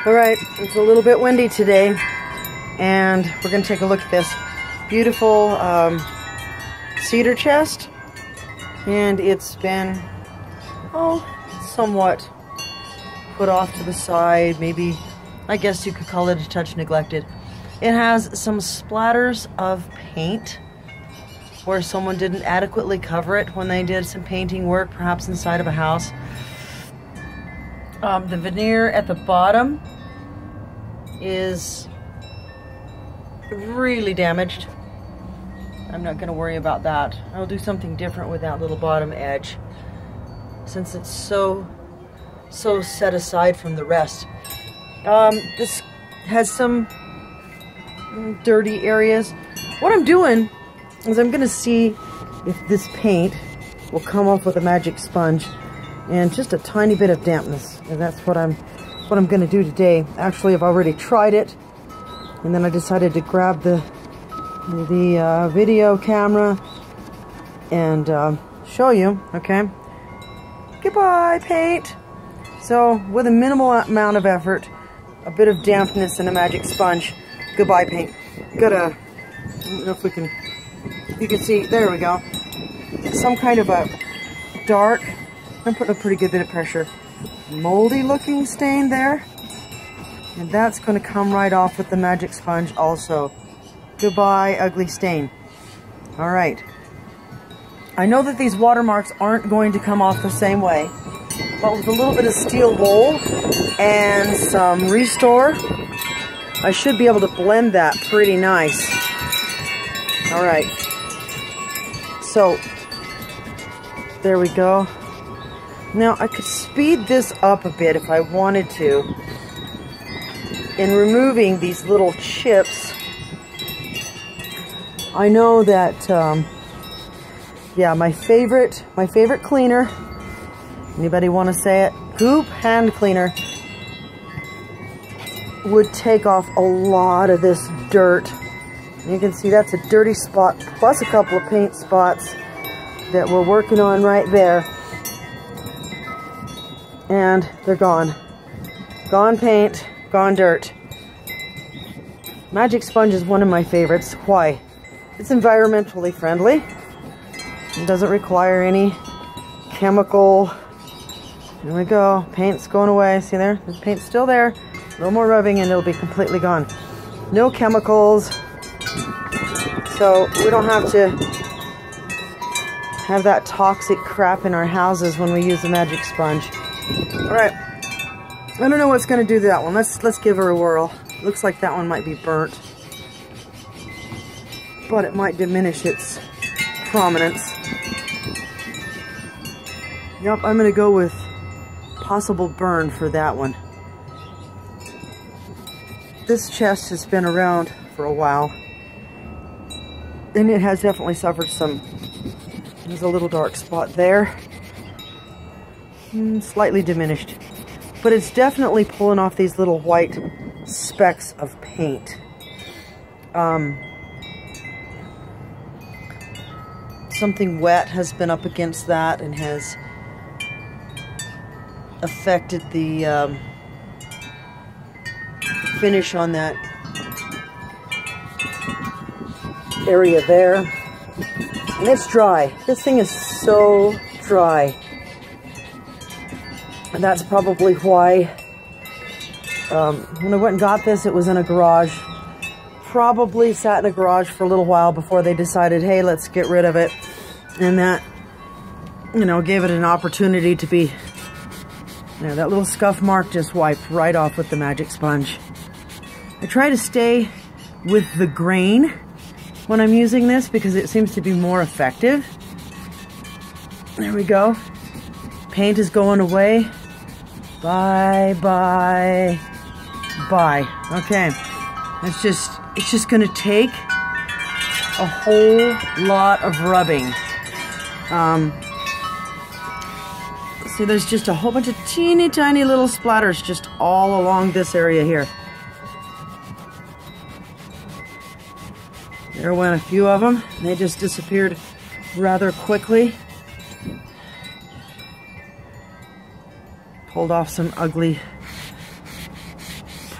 Alright, it's a little bit windy today, and we're going to take a look at this beautiful cedar chest, and it's been, somewhat put off to the side. Maybe, I guess you could call it a touch neglected. It has some splatters of paint where someone didn't adequately cover it when they did some painting work, perhaps inside of a house. The veneer at the bottom is really damaged. I'm not going to worry about that. I'll do something different with that little bottom edge, since it's so set aside from the rest. This has some dirty areas. What I'm doing is I'm going to see if this paint will come off with a magic sponge and just a tiny bit of dampness. And that's what I'm going to do today. Actually, I've already tried it, and then I decided to grab the video camera and show you. Okay, goodbye paint. So with a minimal amount of effort, a bit of dampness and a magic sponge, goodbye paint. Got a, I don't know if you can see, there we go, some kind of a dark, I'm putting a pretty good bit of pressure, moldy looking stain there, and that's going to come right off with the magic sponge also. Goodbye ugly stain. Alright, I know that these watermarks aren't going to come off the same way, but with a little bit of steel wool and some Restore, I should be able to blend that pretty nice. Alright, so there we go. Now I could speed this up a bit if I wanted to in removing these little chips. I know that yeah, my favorite cleaner, anybody want to say it, Goop hand cleaner, would take off a lot of this dirt. You can see that's a dirty spot plus a couple of paint spots that we're working on right there. And they're gone. Gone paint, gone dirt. Magic sponge is one of my favorites. Why? It's environmentally friendly. It doesn't require any chemical. There we go. Paint's going away. See there? The paint's still there. A little more rubbing and it'll be completely gone. No chemicals. So we don't have to have that toxic crap in our houses when we use the magic sponge. Alright, I don't know what's going to do to that one. Let's give her a whirl. Looks like that one might be burnt, but it might diminish its prominence. Yep, I'm going to go with possible burn for that one. This chest has been around for a while, and it has definitely suffered some. There's a little dark spot there. Slightly diminished, but it's definitely pulling off these little white specks of paint. Something wet has been up against that and has affected the finish on that area there. And it's dry. This thing is so dry. And that's probably why when I went and got this, it was in a garage. Probably sat in a garage for a little while before they decided, hey, let's get rid of it. And that, you know, gave it an opportunity to be, you know, that little scuff mark just wiped right off with the magic sponge. I try to stay with the grain when I'm using this because it seems to be more effective. There we go. Paint is going away. Bye, bye, bye. Okay, it's just gonna take a whole lot of rubbing. See, there's just a whole bunch of teeny tiny little splatters just all along this area here. There went a few of them. They just disappeared rather quickly. Pulled off some ugly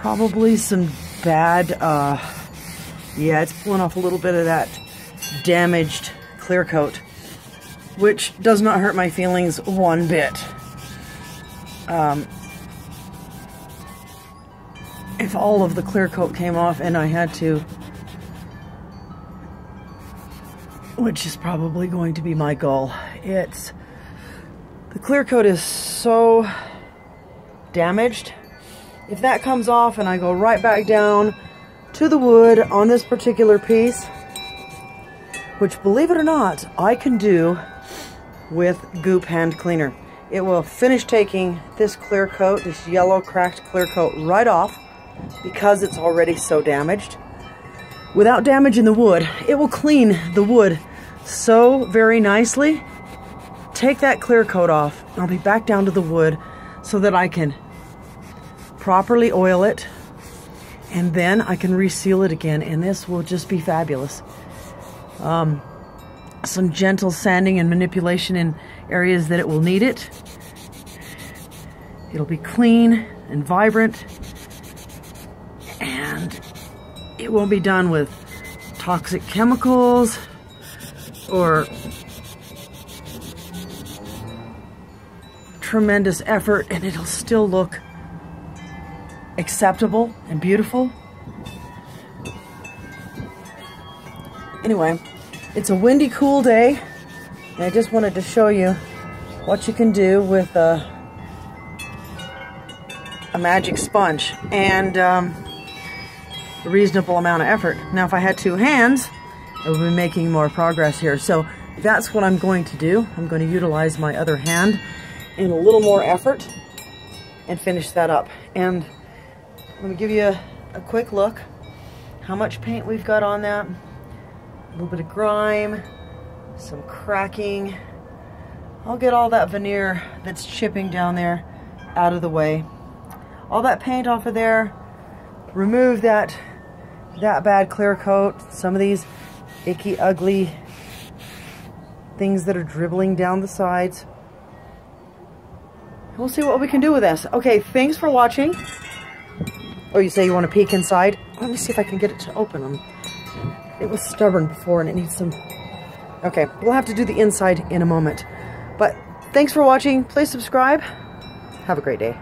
probably some bad, yeah, it's pulling off a little bit of that damaged clear coat, which does not hurt my feelings one bit. If all of the clear coat came off and I had to, which is probably going to be my goal, the clear coat is so damaged. If that comes off and I go right back down to the wood on this particular piece, which, believe it or not, I can do with Goop hand cleaner. It will finish taking this clear coat, this yellow cracked clear coat, right off because it's already so damaged. Without damaging the wood, it will clean the wood so very nicely. Take that clear coat off, and I'll be back down to the wood so that I can properly oil it, and then I can reseal it again, and this will just be fabulous. Some gentle sanding and manipulation in areas that it will need it. It'll be clean and vibrant, and it won't be done with toxic chemicals or tremendous effort, and it'll still look acceptable and beautiful. Anyway, it's a windy, cool day, and I just wanted to show you what you can do with a magic sponge and a reasonable amount of effort. Now, if I had two hands, I would be making more progress here. So that's what I'm going to do. I'm going to utilize my other hand in a little more effort and finish that up. And I'm going to give you a quick look how much paint we've got on that. A little bit of grime, some cracking. I'll get all that veneer that's chipping down there out of the way. All that paint off of there, remove that bad clear coat, some of these icky, ugly things that are dribbling down the sides. We'll see what we can do with this. Okay, thanks for watching. Oh, you say you want to peek inside? Let me see if I can get it to open. It was stubborn before and it needs some... Okay, we'll have to do the inside in a moment. But thanks for watching. Please subscribe. Have a great day.